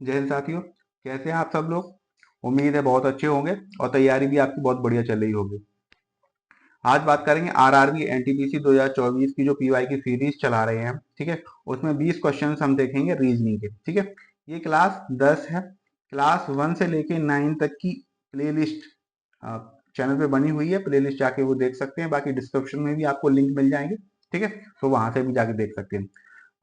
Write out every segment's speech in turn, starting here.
जय हिंद साथियों, कैसे हैं आप सब लोग। उम्मीद है बहुत अच्छे होंगे और तैयारी भी आपकी बहुत बढ़िया चल रही होगी। आज बात करेंगे आरआरबी एनटीपीसी 2024 की जो पीवाई की सीरीज चला रहे हैं, ठीक है। उसमें 20 क्वेश्चंस हम देखेंगे रीजनिंग के, ठीक है। ये क्लास 10 है। क्लास 1 से लेके 9 तक की प्लेलिस्ट चैनल पे बनी हुई है। प्लेलिस्ट जाके वो देख सकते हैं, बाकी डिस्क्रिप्शन में भी आपको लिंक मिल जाएंगे, ठीक है। तो वहां से भी जाके देख सकते हैं।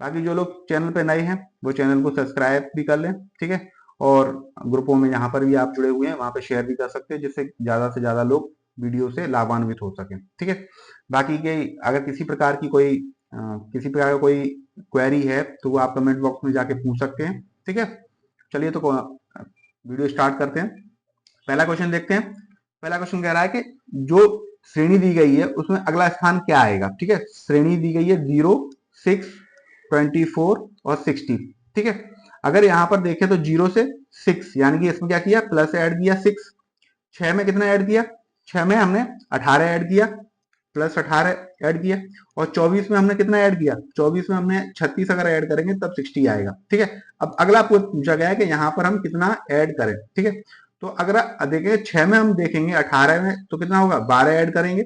बाकी जो लोग चैनल पे नए हैं वो चैनल को सब्सक्राइब भी कर लें, ठीक है। और ग्रुपों में यहाँ पर भी आप जुड़े हुए हैं, वहां पे शेयर भी कर सकते हैं, जिससे ज्यादा से ज्यादा लोग वीडियो से लाभान्वित हो सकें, ठीक है। बाकी के अगर किसी प्रकार का कोई क्वेरी है तो वो आप कमेंट बॉक्स में जाके पूछ सकते हैं, ठीक है। चलिए तो वीडियो स्टार्ट करते हैं। पहला क्वेश्चन देखते हैं। पहला क्वेश्चन कह रहा है कि जो श्रेणी दी गई है उसमें अगला स्थान क्या आएगा, ठीक है। श्रेणी दी गई है 0, 6, 24 और 60, ठीक है। अगर यहां पर देखें तो 0 से 6 यानी कि इसमें क्या किया, प्लस ऐड किया 6। 6 में कितना ऐड किया, 6 में हमने 18 ऐड किया, प्लस 18 ऐड किया। और 24 में हमने कितना ऐड किया, 24 में हमने 36 अगर ऐड करेंगे तब 60 आएगा, ठीक है। अब अगला पूछा गया है कि यहाँ पर हम कितना ऐड करें, ठीक है। तो अगर देखें 6 में हम देखेंगे 18 में तो कितना होगा, 12 ऐड करेंगे।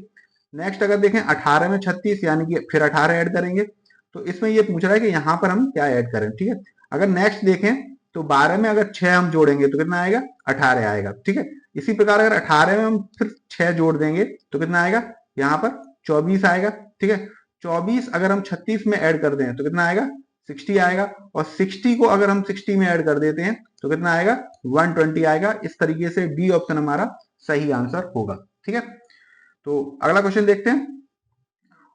नेक्स्ट अगर देखें 18 में 36 यानी कि फिर 18 ऐड करेंगे। तो इसमें ये पूछ रहा है कि यहाँ पर हम क्या ऐड करें, ठीक है। अगर नेक्स्ट देखें तो 12 में अगर 6 हम जोड़ेंगे तो कितना आएगा, 18 आएगा, ठीक है। इसी प्रकार अगर 18 में हम फिर 6 जोड़ देंगे तो कितना आएगा, यहाँ पर 24 आएगा, ठीक है। 24 अगर हम 36 में ऐड कर दें तो कितना आएगा, 60 आएगा। और 60 को अगर हम 60 में ऐड कर देते हैं तो कितना आएगा, 120 आएगा। इस तरीके से डी ऑप्शन हमारा सही आंसर होगा, ठीक है। तो अगला क्वेश्चन देखते हैं।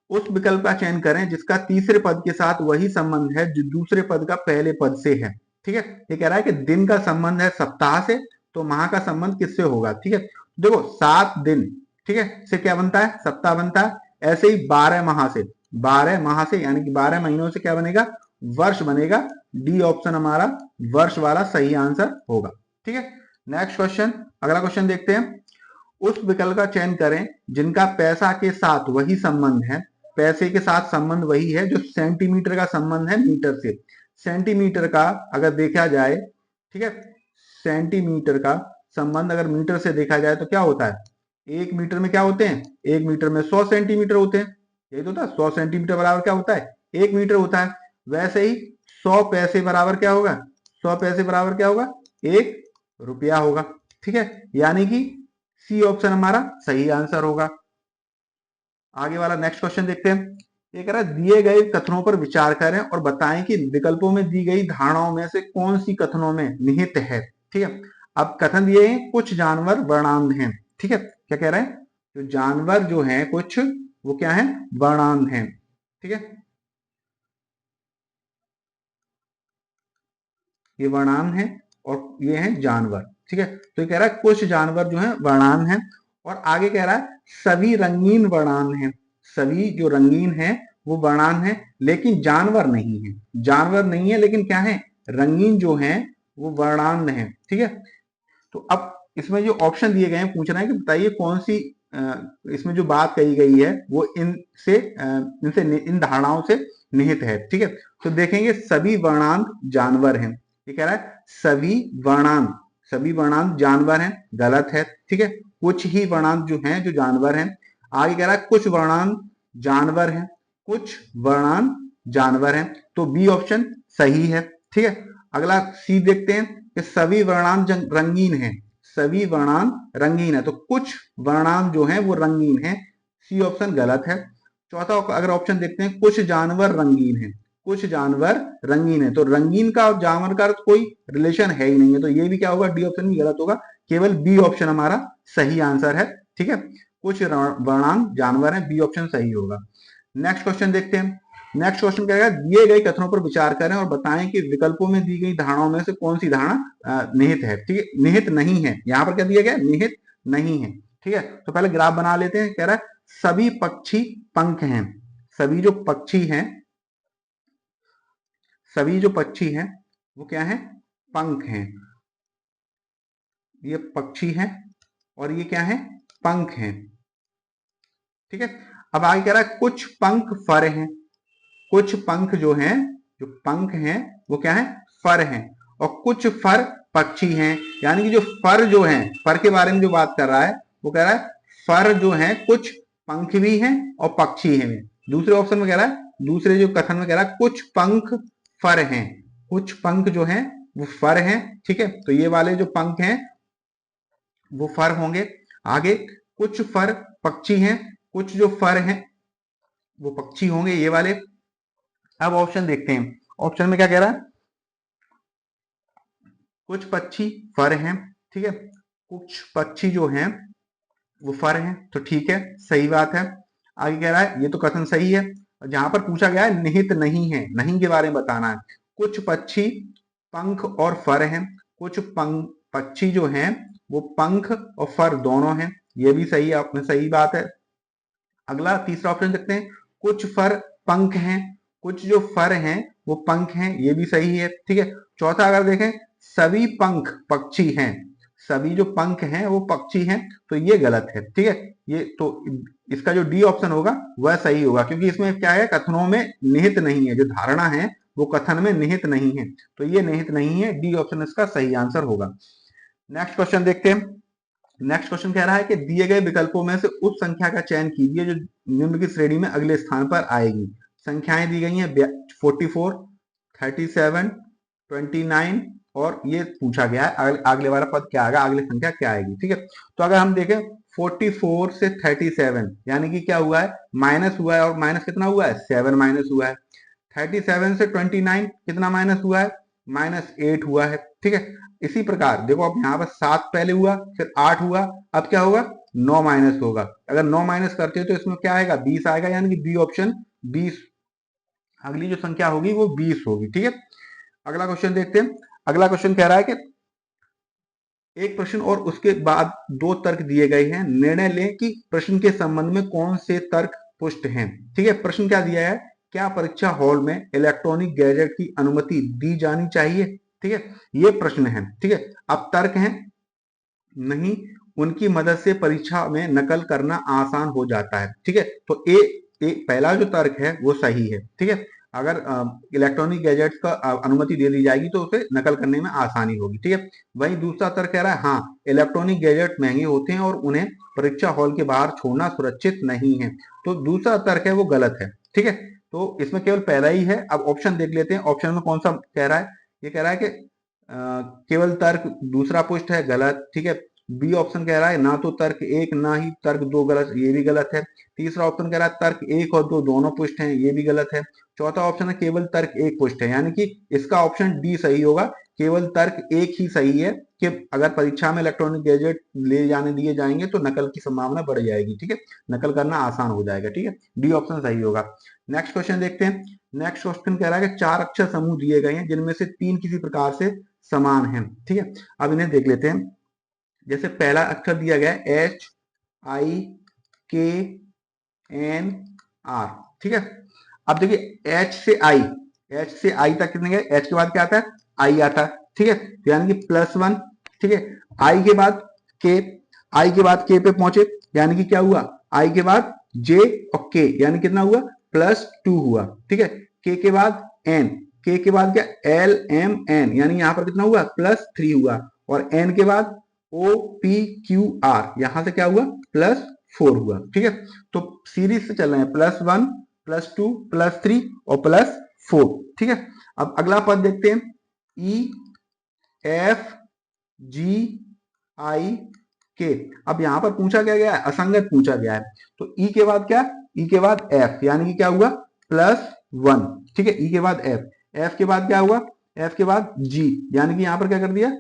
उस विकल्प का चयन करें जिसका तीसरे पद के साथ वही संबंध है जो दूसरे पद का पहले पद से है, ठीक है। ये कह रहा है कि दिन का संबंध है सप्ताह से, तो माह का संबंध किससे होगा, ठीक है। देखो 7 दिन, ठीक है, से क्या बनता है, सप्ताह बनता है। ऐसे ही 12 माह से, 12 माह से यानी कि 12 महीनों से क्या बनेगा, वर्ष बनेगा। डी ऑप्शन हमारा वर्ष वाला सही आंसर होगा, ठीक है। नेक्स्ट क्वेश्चन, अगला क्वेश्चन देखते हैं। उस विकल्प का चयन करें जिनका पैसा के साथ वही संबंध है, पैसे के साथ संबंध वही है जो सेंटीमीटर का संबंध है मीटर से। सेंटीमीटर का अगर देखा जाए, ठीक है, सेंटीमीटर का संबंध अगर मीटर से देखा जाए तो क्या होता है, 1 मीटर में क्या होते हैं, 1 मीटर में 100 सेंटीमीटर होते हैं। यही तो होता है, 100 सेंटीमीटर बराबर क्या होता है, 1 मीटर होता है। वैसे ही 100 पैसे बराबर क्या होगा, 100 पैसे बराबर क्या होगा, 1 रुपया होगा, ठीक है। यानी कि सी ऑप्शन हमारा सही आंसर होगा। आगे वाला नेक्स्ट क्वेश्चन देखते हैं। ये कह रहा है दिए गए कथनों पर विचार करें और बताएं कि विकल्पों में दी गई धारणाओं में से कौन सी कथनों में निहित है, ठीक है। अब कथन दिए हैं कुछ जानवर वर्णांध हैं, ठीक है। क्या कह रहे हैं, जो जानवर जो हैं कुछ, वो क्या है, वर्णांध हैं, ठीक है। ये वर्णांध हैं और ये हैं जानवर, ठीक है। तो ये कह रहा है कुछ जानवर जो है वर्णांध हैं। और आगे कह रहा है सभी रंगीन वर्णांध हैं, सभी जो रंगीन है वो वर्णांध हैं, लेकिन जानवर नहीं है, जानवर नहीं है लेकिन क्या है, रंगीन जो है वो वर्णांध है, ठीक है। तो अब इसमें जो ऑप्शन दिए गए हैं पूछ रहे हैं कि बताइए कौन सी इसमें जो बात कही गई है वो इनसे इन धारणाओं से निहित है, ठीक है। तो देखेंगे सभी वर्णांध जानवर हैं। ये कह रहा है सभी वर्णांध जानवर हैं, गलत है, ठीक है। कुछ ही वर्णांध जो हैं जो जानवर हैं। आगे कह रहा है कुछ वर्णांध जानवर हैं, कुछ वर्णांध जानवर हैं, तो बी ऑप्शन सही है, ठीक है। अगला सी देखते हैं कि सभी वर्णांध रंगीन हैं, सभी वर्णांध रंगीन है, तो कुछ वर्णांध जो है वो रंगीन है, सी ऑप्शन गलत है। चौथा अगर ऑप्शन देखते हैं कुछ जानवर रंगीन है, कुछ जानवर रंगीन है, तो रंगीन का और जानवर का कोई रिलेशन है ही नहीं है, तो ये भी क्या होगा, डी ऑप्शन भी गलत होगा। केवल बी ऑप्शन हमारा सही आंसर है, ठीक है। कुछ वर्णांध जानवर है, बी ऑप्शन सही होगा। नेक्स्ट क्वेश्चन देखते हैं। नेक्स्ट क्वेश्चन क्या है, दिए गए कथनों पर विचार करें और बताएं कि विकल्पों में दी गई धारणाओं में से कौन सी धारणा निहित है, ठीक है, निहित नहीं है। यहां पर क्या दिया गया, निहित नहीं है, ठीक है। तो पहले ग्राफ बना लेते हैं। कह रहा है सभी पक्षी पंख हैं, सभी जो पक्षी हैं, सभी जो पक्षी हैं वो क्या है, पंख हैं। ये पक्षी हैं और ये क्या है, पंख हैं, ठीक है। अब आगे कह रहा है कुछ पंख फर हैं, कुछ पंख जो हैं, जो पंख हैं वो क्या है, फर हैं। और कुछ फर पक्षी हैं। यानी कि जो फर जो है, फर के बारे में जो बात कर रहा है वो कह रहा है फर जो है कुछ पंख भी हैं और पक्षी हैं। दूसरे ऑप्शन में कह रहा है, दूसरे जो कथन में कह रहा है कुछ पंख फर हैं, कुछ पंख जो हैं वो फर हैं। ठीक है, तो ये वाले जो पंख हैं वो फर होंगे। आगे कुछ फर पक्षी हैं, कुछ जो फर हैं वो पक्षी होंगे, ये वाले। अब ऑप्शन देखते हैं, ऑप्शन में क्या कह रहा है, कुछ पक्षी फर हैं। ठीक है, कुछ पक्षी जो हैं वो फर हैं, तो ठीक है, सही बात है। आगे कह रहा है ये तो कथन सही है। जहां पर पूछा गया है निहित नहीं है, नहीं के बारे में बताना है। कुछ पक्षी पंख और फर हैं, कुछ पक्षी जो हैं वो पंख और फर दोनों हैं, ये भी सही है, आपने सही बात है। अगला तीसरा ऑप्शन देखते हैं, कुछ फर पंख हैं, कुछ जो फर हैं वो पंख हैं, ये भी सही है। ठीक है, चौथा अगर देखें सभी पंख पक्षी हैं, सभी जो पंख हैं वो पक्षी हैं, तो ये गलत है। ठीक है, ये तो इसका जो डी ऑप्शन होगा वह सही होगा, क्योंकि इसमें क्या है, कथनों में निहित नहीं है, जो धारणा है वो कथन में निहित नहीं है, तो ये निहित नहीं है, डी ऑप्शन इसका सही आंसर होगा। नेक्स्ट क्वेश्चन देखते हैं। नेक्स्ट क्वेश्चन कह रहा है कि दिए गए विकल्पों में से उस संख्या का चयन कीजिए जो निम्नलिखित श्रेणी में अगले स्थान पर आएगी। संख्याएं दी गई हैं 44, 37, 29 और ये पूछा गया है अगले वाला पद क्या आएगा, अगली संख्या क्या आएगी। ठीक है, तो अगर हम देखें 44 से 37 यानी कि क्या हुआ है, माइनस हुआ है, और माइनस कितना हुआ है, 7 माइनस हुआ है। 37 से 29 कितना माइनस हुआ है, -8 हुआ है। ठीक है, इसी प्रकार देखो अब यहाँ पर 7 पहले हुआ, फिर 8 हुआ, अब क्या होगा, 9 माइनस होगा। अगर 9 माइनस करते हो तो इसमें क्या आएगा, 20 आएगा, यानी कि बी ऑप्शन 20, अगली जो संख्या होगी वो 20 होगी। ठीक है, अगला क्वेश्चन देखते हैं। अगला क्वेश्चन कह रहा है कि एक प्रश्न और उसके बाद 2 तर्क दिए गए हैं, निर्णय लें कि प्रश्न के संबंध में कौन से तर्क पुष्ट हैं। ठीक है, प्रश्न क्या दिया है, क्या परीक्षा हॉल में इलेक्ट्रॉनिक गैजेट की अनुमति दी जानी चाहिए। ठीक है, ये प्रश्न है। ठीक है, अब तर्क है, नहीं, उनकी मदद से परीक्षा में नकल करना आसान हो जाता है। ठीक है, तो पहला जो तर्क है वो सही है। ठीक है, अगर इलेक्ट्रॉनिक गैजेट्स का अनुमति दे दी जाएगी तो उसे नकल करने में आसानी होगी। ठीक है, वही दूसरा तर्क कह रहा है, हाँ, इलेक्ट्रॉनिक गैजेट महंगे होते हैं और उन्हें परीक्षा हॉल के बाहर छोड़ना सुरक्षित नहीं है, तो दूसरा तर्क है वो गलत है। ठीक है, तो इसमें केवल पहला ही है। अब ऑप्शन देख लेते हैं, ऑप्शन में कौन सा कह रहा है, ये कह रहा है कि केवल तर्क दूसरा पुष्ट है, गलत। ठीक है, बी ऑप्शन कह रहा है ना तो तर्क 1 ना ही तर्क 2, गलत, ये भी गलत है। तीसरा ऑप्शन कह रहा है तर्क 1 और 2 दोनों पुष्ट हैं, ये भी गलत है। चौथा ऑप्शन है केवल तर्क 1 पुष्ट है, यानी कि इसका ऑप्शन डी सही होगा, केवल तर्क 1 ही सही है कि अगर परीक्षा में इलेक्ट्रॉनिक गैजेट ले जाने दिए जाएंगे तो नकल की संभावना बढ़ जाएगी। ठीक है, नकल करना आसान हो जाएगा। ठीक है, डी ऑप्शन सही होगा। नेक्स्ट क्वेश्चन देखते हैं। नेक्स्ट क्वेश्चन कह रहा है कि 4 अक्षर समूह दिए गए हैं जिनमें से 3 किसी प्रकार से समान हैं। ठीक है, अब इन्हें देख लेते हैं। जैसे पहला अक्षर दिया गया है HIKNR। ठीक है, अब देखिए एच से आई तक कितने गए, एच के बाद क्या आता है, आई आता है। ठीक है, तो यानी कि +1। ठीक है, आई के बाद के, आई के बाद के पे पहुंचे, यानी कि क्या हुआ, आई के बाद जे और के, यानी कितना हुआ, +2 हुआ। ठीक है, के बाद एन, के के बाद क्या, LMN, यानी यहां पर कितना हुआ, +3 हुआ, और एन के बाद OPQR, यहां से क्या हुआ, +4 हुआ। ठीक है, तो सीरीज से चल रहे हैं, +1, +2, +3 और +4। ठीक है, अब अगला पद देखते हैं, EFGIK। अब यहां पर पूछा क्या गया है, असंगत पूछा गया है, तो ई के बाद क्या, ई के बाद एफ, यानी कि क्या हुआ, +1। ठीक है, ई के बाद एफ, एफ के बाद क्या हुआ, एफ के बाद जी, यानी कि यहां पर क्या कर दिया,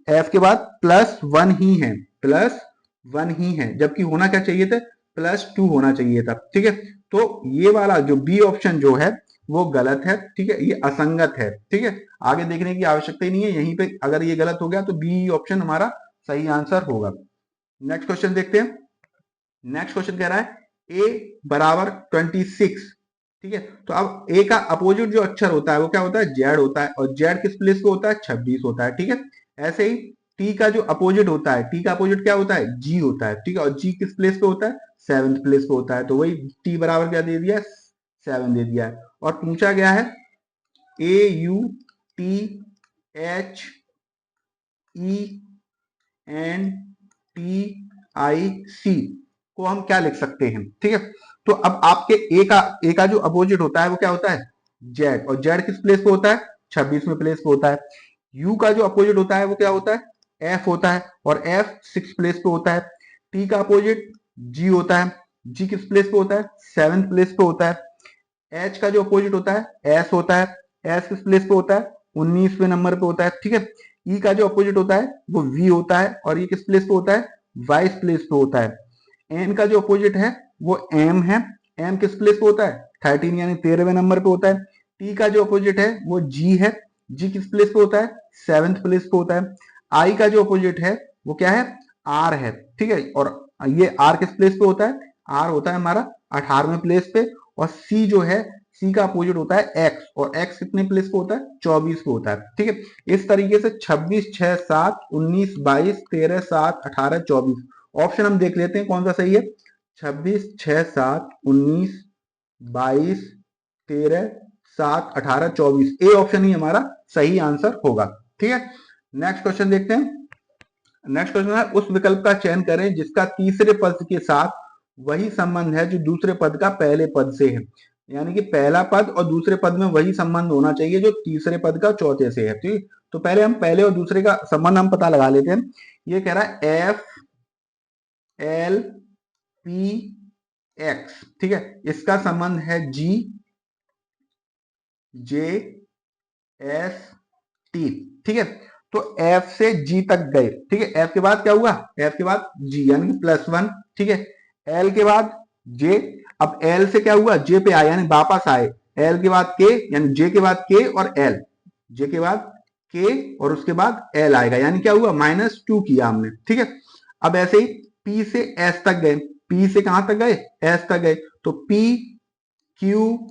एफ के बाद +1 ही है, +1 ही है, जबकि होना क्या चाहिए था, +2 होना चाहिए था। ठीक है, तो ये वाला जो बी ऑप्शन जो है वो गलत है। ठीक है, ये असंगत है। ठीक है, आगे देखने की आवश्यकता ही नहीं है, यहीं पे अगर ये गलत हो गया तो बी ऑप्शन हमारा सही आंसर होगा। नेक्स्ट क्वेश्चन देखते हैं। नेक्स्ट क्वेश्चन कह रहा है ए बराबर 26। ठीक है, तो अब ए का अपोजिट जो अक्षर होता है वो क्या होता है, जेड होता है, और जेड किस प्लेस पे होता है, 26 होता है। ठीक है, ऐसे ही टी का जो अपोजिट होता है, टी का अपोजिट क्या होता है, जी होता है। ठीक है, और जी किस प्लेस पे होता है, 7th प्लेस पे होता है, तो वही टी बराबर क्या दे दिया, 7 दे दिया है। और पूछा गया है AUTAR HENTIC को हम क्या लिख सकते हैं, ठीक है। तो अब आपके ए का जो अपोजिट होता है वो क्या होता है, जेड, और जेड किस प्लेस पे होता है, 26वें प्लेस पे होता है। यू का जो अपोजिट होता है वो क्या होता है, एफ होता है, और एफ 6 प्लेस पे होता है। टी का अपोजिट जी होता है, जी किस प्लेस पे होता है, 7th प्लेस पे होता है। एच का जो अपोजिट होता है एस होता है, एस किस प्लेस पे होता है, 19वें नंबर पे होता है, ठीक है। ई का जो अपोजिट होता है वो वी होता है, और ये किस प्लेस पे होता है, 22 प्लेस पे होता है। एन का जो अपोजिट है वो एम है, एम किस प्लेस पे होता है, 13 यानी 13वें नंबर पे होता है। टी का जो अपोजिट है वो जी है, जी किस प्लेस पे होता है, 7th प्लेस पे होता है। आई का जो अपोजिट है वो क्या है, आर है, ठीक है, और ये आर किस प्लेस पे होता है, आर होता है हमारा 18वें प्लेस पे। और सी जो है, सी का अपोजिट होता है एक्स, और एक्स कितने प्लेस पे होता है, 24 पे होता है, ठीक है। इस तरीके से 26, 6, 7, 19, 22, 13, 7, 18, 24 ऑप्शन हम देख लेते हैं कौन सा सही है। 26, 6, 7, 19, 22, 13, 7, 18, 24, ए ऑप्शन ही हमारा सही आंसर होगा, ठीक है। नेक्स्ट क्वेश्चन देखते हैं। नेक्स्ट क्वेश्चन है, उस विकल्प का चयन करें जिसका तीसरे पद के साथ वही संबंध है जो दूसरे पद का पहले पद से है। यानी कि पहला पद और दूसरे पद में वही संबंध होना चाहिए जो तीसरे पद का चौथे से है, ठीक। तो पहले हम पहले और दूसरे का संबंध हम पता लगा लेते हैं। ये कह रहा है एफ एल पी एक्स, ठीक है, इसका संबंध है जी जे एस टी, ठीक है। तो एफ से जी तक गए, ठीक है, एफ के बाद क्या हुआ, एफ के बाद जी यानी +1, ठीक है। एल के बाद जे, अब एल से क्या हुआ, जे पे आए यानी वापस आए। एल के बाद के यानी जे के बाद के और एल, जे के बाद के और उसके बाद एल आएगा, यानी क्या हुआ, -2 किया हमने, ठीक है। अब ऐसे ही पी से एस तक गए, पी से कहां तक गए, एस तक गए, तो पी क्यू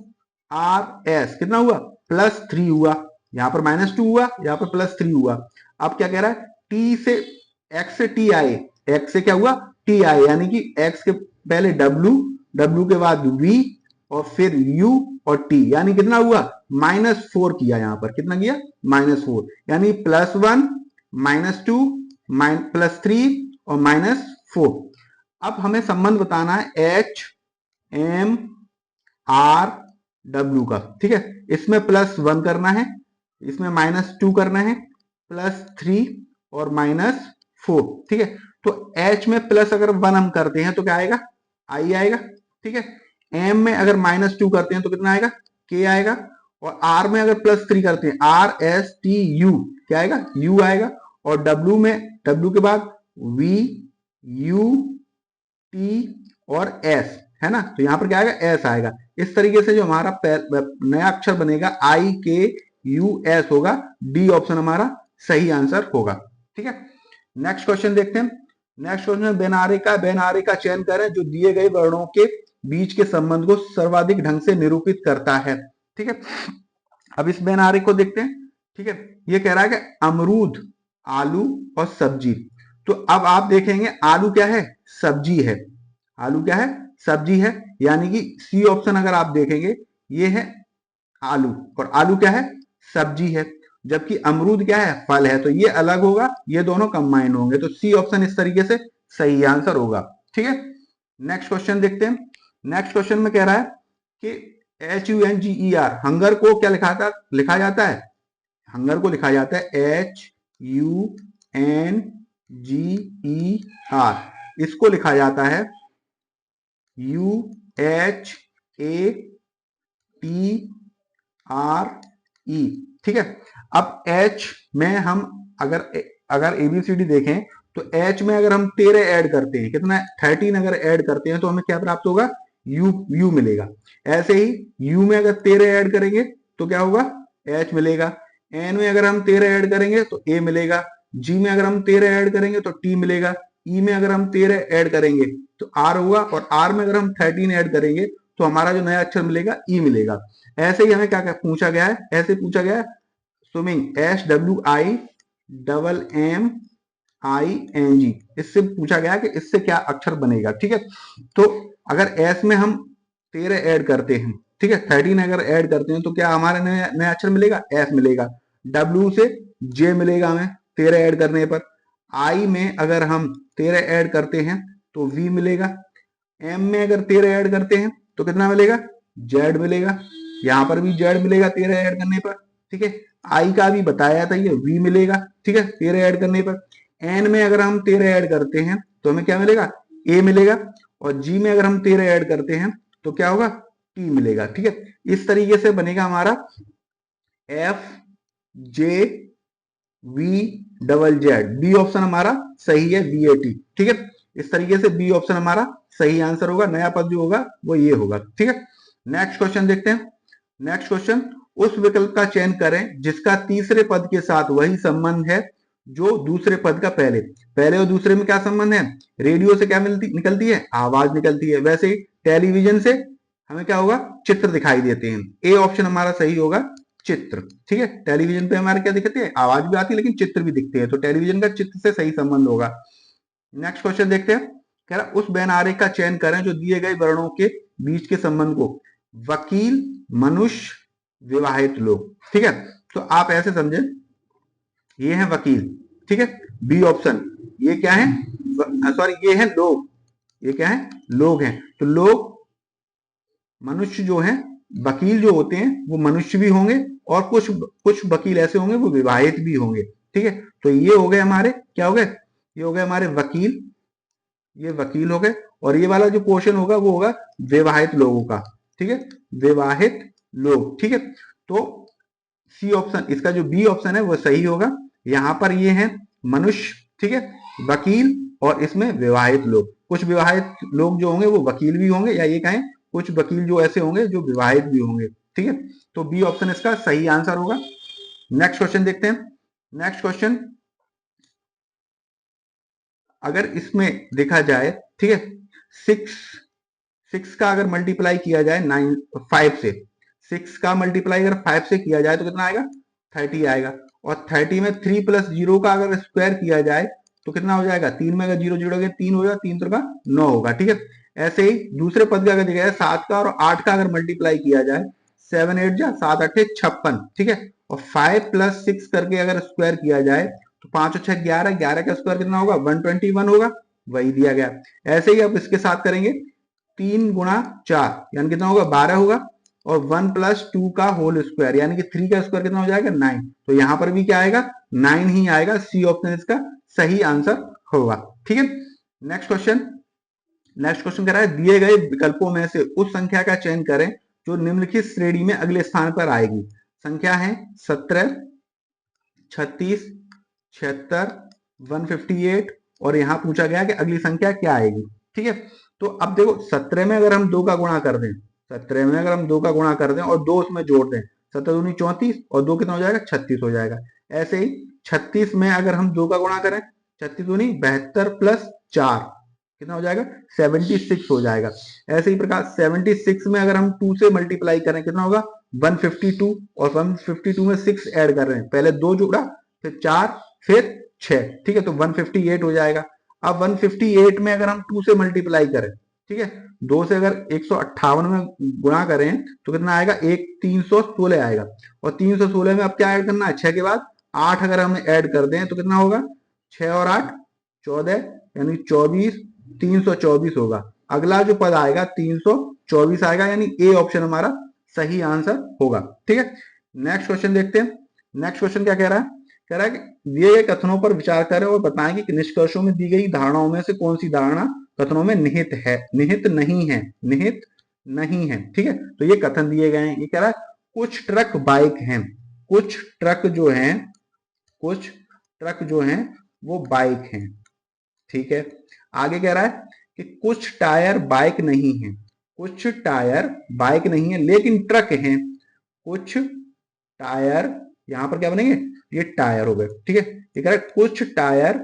आर एस कितना हुआ, +3 हुआ। यहां पर -2 हुआ, यहां पर +3 हुआ। अब क्या कह रहा है, टी से एक्स से टी आए, एक्स से क्या हुआ, टी आए, यानी कि एक्स के पहले डब्ल्यू, डब्ल्यू के बाद वी और फिर यू और टी, यानी कितना हुआ, -4 किया। यहां पर कितना किया, -4, यानी +1 -2 +3 और -4। अब हमें संबंध बताना है एच एम आर डब्ल्यू का, ठीक है। इसमें +1 करना है, इसमें -2 करना है, +3 और -4, ठीक है। तो H में प्लस अगर 1 हम करते हैं तो क्या आएगा, आई आएगा, ठीक है। M में अगर -2 करते हैं तो कितना आएगा, के आएगा। और R में अगर +3 करते हैं, आर एस टी यू, क्या आएगा, यू आएगा। और W में, W के बाद V U T और S है ना, तो यहां पर क्या आएगा, एस आएगा। इस तरीके से जो हमारा नया अक्षर बनेगा IKUS होगा, डी ऑप्शन हमारा सही आंसर होगा, ठीक है। नेक्स्ट क्वेश्चन देखते हैं। नेक्स्ट क्वेश्चन में बेनारे का चयन करें जो दिए गए वर्णों के बीच के संबंध को सर्वाधिक ढंग से निरूपित करता है, ठीक है। अब इस बेनारे को देखते हैं, ठीक है। ये कह रहा है कि अमरूद, आलू और सब्जी। तो अब आप देखेंगे आलू क्या है, सब्जी है, आलू क्या है, सब्जी है, यानी कि सी ऑप्शन अगर आप देखेंगे ये है आलू, और आलू क्या है, सब्जी है। जबकि अमरूद क्या है, फल है, तो ये अलग होगा, ये दोनों कंबाइन होंगे, तो सी ऑप्शन इस तरीके से सही आंसर होगा, ठीक है। नेक्स्ट क्वेश्चन देखते हैं। नेक्स्ट क्वेश्चन में कह रहा है कि HUNGER, हंगर को क्या लिखा जाता है, हंगर को लिखा जाता है HUNGER, इसको लिखा जाता है UHATRE, ठीक है। अब H में हम अगर ABCD देखें तो H में अगर हम 13 ऐड करते हैं, कितना 13 अगर ऐड करते हैं तो हमें क्या प्राप्त होगा, U मिलेगा। ऐसे ही U में अगर 13 ऐड करेंगे तो क्या होगा, H मिलेगा। N में अगर हम 13 ऐड करेंगे तो A मिलेगा। G में अगर हम 13 ऐड करेंगे तो T मिलेगा। E में अगर हम 13 ऐड करेंगे तो R होगा, और R में अगर हम 13 ऐड करेंगे तो हमारा जो नया अक्षर मिलेगा E मिलेगा। ऐसे ही हमें क्या पूछा गया है, ऐसे पूछा गया है स्विमिंग, SWIMMING, इससे पूछा गया कि इससे क्या अक्षर बनेगा, ठीक है। तो अगर S में हम 13 ऐड करते हैं, ठीक है, 13 अगर ऐड करते हैं तो क्या हमारे नया अक्षर मिलेगा, S मिलेगा। W से जे मिलेगा हमें 13 ऐड करने पर। आई में अगर हम 13 ऐड करते हैं तो वी मिलेगा। एम में अगर 13 ऐड करते हैं तो कितना मिलेगा, जेड मिलेगा। यहां पर भी जेड मिलेगा 13 ऐड करने पर, ठीक है। आई का भी बताया था ये, वी मिलेगा, ठीक है, 13 ऐड करने पर। एन में अगर हम 13 ऐड करते हैं तो हमें क्या मिलेगा, ए मिलेगा। और जी में अगर हम 13 ऐड करते हैं तो क्या होगा, टी मिलेगा, ठीक है। इस तरीके से बनेगा हमारा F J V double Z. B option हमारा सही है, वी ए टी, ठीक है। इस तरीके से बी ऑप्शन हमारा सही आंसर होगा। नया पद जो होगा वो ये होगा, ठीक है। नेक्स्ट क्वेश्चन देखते हैं। नेक्स्ट क्वेश्चन, उस विकल्प का चयन करें जिसका तीसरे पद के साथ वही संबंध है जो दूसरे पद का पहले। पहले और दूसरे में क्या संबंध है, रेडियो से क्या निकलती है, आवाज निकलती है। वैसे ही टेलीविजन से हमें क्या होगा, चित्र दिखाई देते हैं। ए ऑप्शन हमारा सही होगा, चित्र, ठीक है। टेलीविजन पे हमारे क्या दिखते हैं, आवाज भी आती है लेकिन चित्र भी दिखते हैं, तो टेलीविजन का चित्र से सही संबंध होगा। नेक्स्ट क्वेश्चन देखते हैं। कह रहा उस बैन आरेख का चयन करें जो दिए गए वर्णों के बीच के संबंध को, वकील, मनुष्य, विवाहित लोग, ठीक है। तो आप ऐसे समझे, ये है वकील, ठीक है, बी ऑप्शन। ये क्या है, सॉरी ये है लोग, ये क्या है, लोग हैं। तो लोग, मनुष्य जो है, वकील जो होते हैं वो मनुष्य भी होंगे और कुछ कुछ वकील ऐसे होंगे वो विवाहित भी होंगे, ठीक है। तो ये हो गए हमारे, क्या हो गए, ये हो गए हमारे वकील, ये वकील हो गए। और ये वाला जो क्वेश्चन होगा वो होगा विवाहित लोगों का, ठीक है, विवाहित लोग, ठीक है। तो सी ऑप्शन, इसका जो बी ऑप्शन है वो सही होगा। यहां पर ये है मनुष्य, ठीक है, वकील, और इसमें विवाहित लोग। कुछ विवाहित लोग जो होंगे वो वकील भी होंगे, या ये कहें कुछ वकील जो ऐसे होंगे जो विवाहित भी होंगे, ठीक है। तो बी ऑप्शन इसका सही आंसर होगा। नेक्स्ट क्वेश्चन देखते हैं। नेक्स्ट क्वेश्चन, अगर इसमें देखा जाए, ठीक है, सिक्स सिक्स का अगर मल्टीप्लाई किया जाए 5 से, 6 का मल्टीप्लाई अगर 5 से किया जाए तो कितना आएगा, 30 आएगा। और 30 में 3 प्लस 0 का अगर स्क्वायर किया जाए तो कितना हो जाएगा, 3 में अगर 0 जोड़ोगे 3 हो जाएगा, 3 का 9 होगा, ठीक है। ऐसे ही दूसरे पद का अगर देखा जाए 7 का और 8 का अगर मल्टीप्लाई किया जाए, 7 8 जा 7 8 56, ठीक है। और 5 प्लस 6 करके अगर स्क्वायर किया जाए तो 5 6 11, 11 का स्क्वायर कितना होगा, 121 होगा, वही दिया गया। ऐसे ही अब इसके साथ करेंगे, 3 गुणा 4 यानी कितना होगा, 12 होगा। और 1 प्लस 2 का होल स्क्वायर यानी कि 3 का स्क्वायर कितना हो जाएगा, 9। तो यहां पर भी क्या आएगा, 9 ही आएगा। सी ऑप्शन इसका सही आंसर होगा, ठीक है। नेक्स्ट क्वेश्चन, नेक्स्ट क्वेश्चन कह रहा है दिए गए विकल्पों में से उस संख्या का चयन करें जो निम्नलिखित श्रेणी में अगले स्थान पर आएगी। संख्या है 17, 36, 76, 158, और यहां पूछा गया कि अगली संख्या क्या आएगी, ठीक है। तो अब देखो 17 में अगर हम 2 का गुणा कर दें, 17 में अगर हम 2 का गुणा कर दें और 2 उसमें जोड़ दें, 17 दूनी 34 और 2 कितना हो जाएगा, 36 हो जाएगा। ऐसे ही 36 में अगर हम 2 का गुणा करें, 36 दूनी 72 प्लस 4 कितना हो जाएगा, 76 हो जाएगा। ऐसे ही प्रकार 76 में अगर हम 2 से मल्टीप्लाई करें कितना होगा, 152, और 152 में 6 ऐड कर रहे हैं, पहले 2 जोड़ा फिर 4 फिर 6, ठीक है। तो 158 हो जाएगा। अब 158 में अगर हम 2 से मल्टीप्लाई करें, ठीक है, 2 से अगर 158 में गुणा करें तो कितना आएगा, 316 आएगा। और 316 में अब क्या ऐड करना है, 6 के बाद 8 अगर हम ऐड कर दें तो कितना होगा, 6 और 8 14, यानी 24, 324 होगा। अगला जो पद आएगा 324 आएगा, यानी ए ऑप्शन हमारा सही आंसर होगा, ठीक है। नेक्स्ट क्वेश्चन देखते हैं। नेक्स्ट क्वेश्चन क्या कह रहा है, कह रहा है कि दिए गए कथनों पर विचार करें और बताएं कि निष्कर्षों में दी गई धारणाओं में से कौन सी धारणा कथनों में निहित है, निहित नहीं है, निहित नहीं है, ठीक है। तो ये कथन दिए गए हैं। ये कह रहा है कुछ ट्रक बाइक हैं, कुछ ट्रक जो हैं, कुछ ट्रक जो हैं वो बाइक हैं, ठीक है। आगे कह रहा है कि कुछ टायर बाइक नहीं है, कुछ टायर बाइक नहीं है लेकिन ट्रक हैं। कुछ टायर, यहां पर क्या बनेंगे, ये टायर हो गए, ठीक है। ये कह रहा है कुछ टायर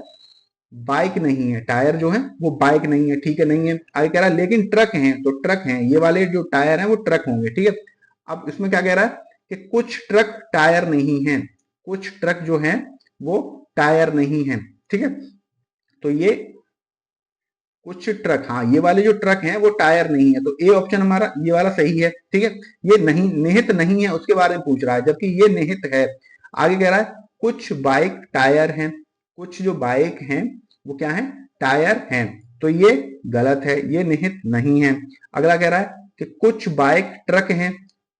बाइक नहीं है, टायर जो है वो बाइक नहीं है, ठीक है, नहीं है। आगे कह रहा है लेकिन ट्रक हैं, तो ट्रक हैं, ये वाले जो टायर हैं वो ट्रक होंगे, ठीक है। अब इसमें क्या कह रहा है कि कुछ ट्रक टायर नहीं है, कुछ ट्रक जो है वो टायर नहीं है, ठीक है। तो ये कुछ ट्रक, हाँ ये वाले जो ट्रक हैं वो टायर नहीं है, तो ए ऑप्शन हमारा ये वाला सही है, ठीक है। ये नहीं, निहित नहीं है उसके बारे में पूछ रहा है, जबकि ये निहित है। आगे कह रहा है कुछ बाइक टायर हैं, कुछ जो बाइक हैं वो क्या है, टायर हैं, तो ये गलत है, ये निहित नहीं है। अगला कह रहा है कि कुछ बाइक ट्रक हैं,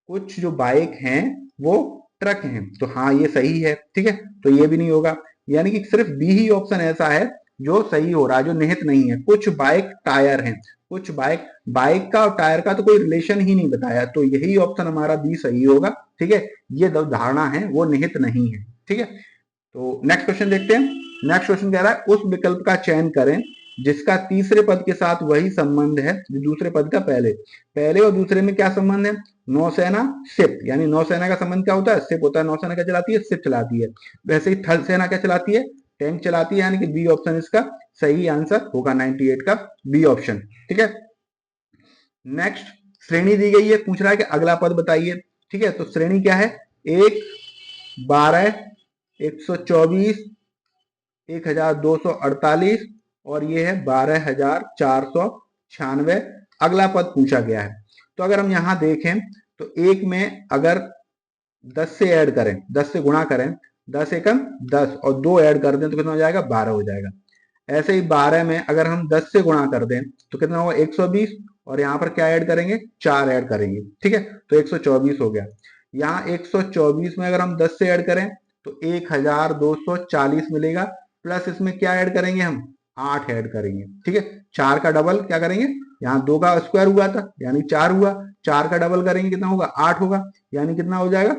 कुछ जो बाइक हैं वो ट्रक हैं, तो हाँ ये सही है, ठीक है, तो ये भी नहीं होगा, यानी कि सिर्फ बी ही ऑप्शन ऐसा है जो सही हो रहा है, जो निहित नहीं है। कुछ बाइक टायर हैं, कुछ बाइक, बाइक का और टायर का तो कोई रिलेशन ही नहीं बताया, तो यही ऑप्शन हमारा बी सही होगा, ठीक है, ये जो धारणा है वो निहित नहीं है, ठीक है। तो नेक्स्ट क्वेश्चन देखते हैं। नेक्स्ट क्वेश्चन कह रहा है उस विकल्प का चयन करें जिसका तीसरे पद के साथ वही संबंध है जो दूसरे पद का पहले। पहले और दूसरे में क्या संबंध है, नौसेना शिप, यानी नौसेना का संबंध क्या होता है, शिप होता है, नौसेना क्या चलाती है, शिप चलाती है। वैसे ही थल सेना क्या चलाती है, टैंक चलाती है, यानी कि बी ऑप्शन इसका सही आंसर होगा, 98 का बी ऑप्शन, ठीक है। नेक्स्ट श्रेणी दी गई है, पूछ रहा है कि अगला पद बताइए, ठीक है, तो श्रेणी क्या है, 1, 12, 124, 1248 और ये है 12496। अगला पद पूछा गया है, तो अगर हम यहां देखें तो एक में अगर 10 से ऐड करें, 10 से गुणा करें, 10 एकम 10 और 2 ऐड कर दें तो कितना हो जाएगा, 12 हो जाएगा। ऐसे ही 12 में अगर हम 10 से गुणा कर दें तो कितना होगा, 120, और यहाँ पर क्या ऐड करेंगे, 4 ऐड करेंगे, ठीक है, तो 124 हो गया। यहाँ 124 में अगर हम 10 से ऐड करें तो 1240 मिलेगा, प्लस इसमें क्या ऐड करेंगे हम, 8 ऐड करेंगे, ठीक है, 4 का डबल क्या करेंगे, यहाँ 2 का स्क्वायर हुआ था यानी 4 हुआ, 4 का डबल करेंगे कितना होगा, 8 होगा, यानी कितना हो जाएगा,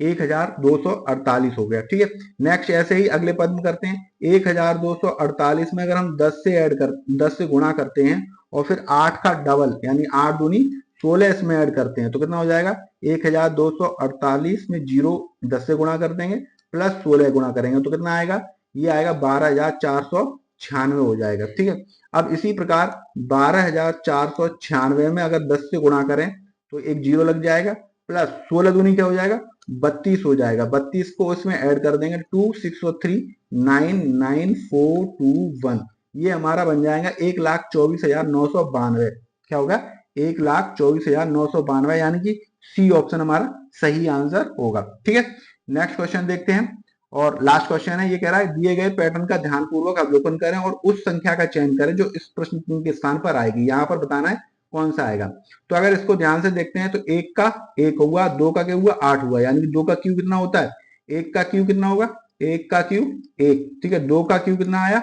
1248 हो गया, ठीक है। नेक्स्ट ऐसे ही अगले पद में करते हैं, 1248 में अगर हम 10 से ऐड कर 10 से गुणा करते हैं और फिर 8 का डबल यानी 8 दूनी 16 इसमें ऐड करते हैं तो कितना हो जाएगा, 1248 में 0 10 से गुणा कर देंगे प्लस 16 गुणा करेंगे तो कितना आएगा, ये आएगा 12496 हो जाएगा, ठीक है। अब इसी प्रकार 12496 में अगर 10 से गुणा करें तो एक 0 लग जाएगा, प्लस 16 दूनी क्या हो जाएगा, 32 हो जाएगा, 32 को इसमें ऐड कर देंगे 2 6 और 3 9 9 4 2 1, ये हमारा बन जाएगा 1,24,992। क्या होगा, 1,24,992, यानी कि सी ऑप्शन हमारा सही आंसर होगा, ठीक है। नेक्स्ट क्वेश्चन देखते हैं और लास्ट क्वेश्चन है, ये कह रहा है दिए गए पैटर्न का ध्यानपूर्वक अवलोकन करें और उस संख्या का चयन करें जो इस प्रश्न के स्थान पर आएगी, यहाँ पर बताना है कौन सा आएगा। तो अगर इसको ध्यान से देखते हैं तो 1 का 1 हुआ, 2 का क्या हुआ, 8 हुआ, यानी कि 2 का क्यू कितना होता है, 1 का क्यू कितना होगा, 1 का क्यू 1, ठीक है, 2 का क्यू कितना आया,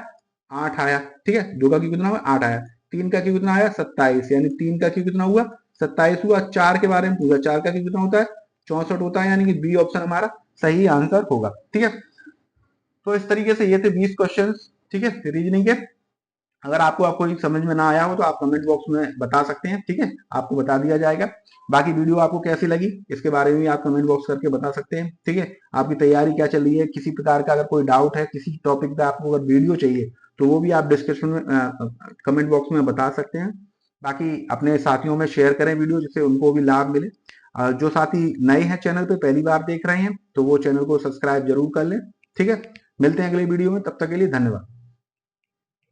8 आया, ठीक है, 2 का क्यू कितना हुआ, 8 आया, 3 का क्यू कितना आया, 27, यानी 3 का क्यू कितना हुआ, 27 हुआ। 4 के बारे में पूछा, 4 का क्यू कितना होता है, 64 होता है, यानी कि बी ऑप्शन हमारा सही आंसर होगा, ठीक है। तो इस तरीके से ये थे 20 क्वेश्चन, ठीक है, रीजनिंग के। अगर आपको कोई समझ में ना आया हो तो आप कमेंट बॉक्स में बता सकते हैं, ठीक है, आपको बता दिया जाएगा। बाकी वीडियो आपको कैसी लगी इसके बारे में भी आप कमेंट बॉक्स करके बता सकते हैं, ठीक है। आपकी तैयारी क्या चल रही है, किसी प्रकार का अगर कोई डाउट है, किसी टॉपिक पे आपको अगर वीडियो चाहिए तो वो भी आप डिस्क्रिप्शन में कमेंट बॉक्स में बता सकते हैं। बाकी अपने साथियों में शेयर करें वीडियो, जिससे उनको भी लाभ मिले। जो साथी नए हैं चैनल पे, पहली बार देख रहे हैं, तो वो चैनल को सब्सक्राइब जरूर कर लें, ठीक है। मिलते हैं अगले वीडियो में, तब तक के लिए धन्यवाद।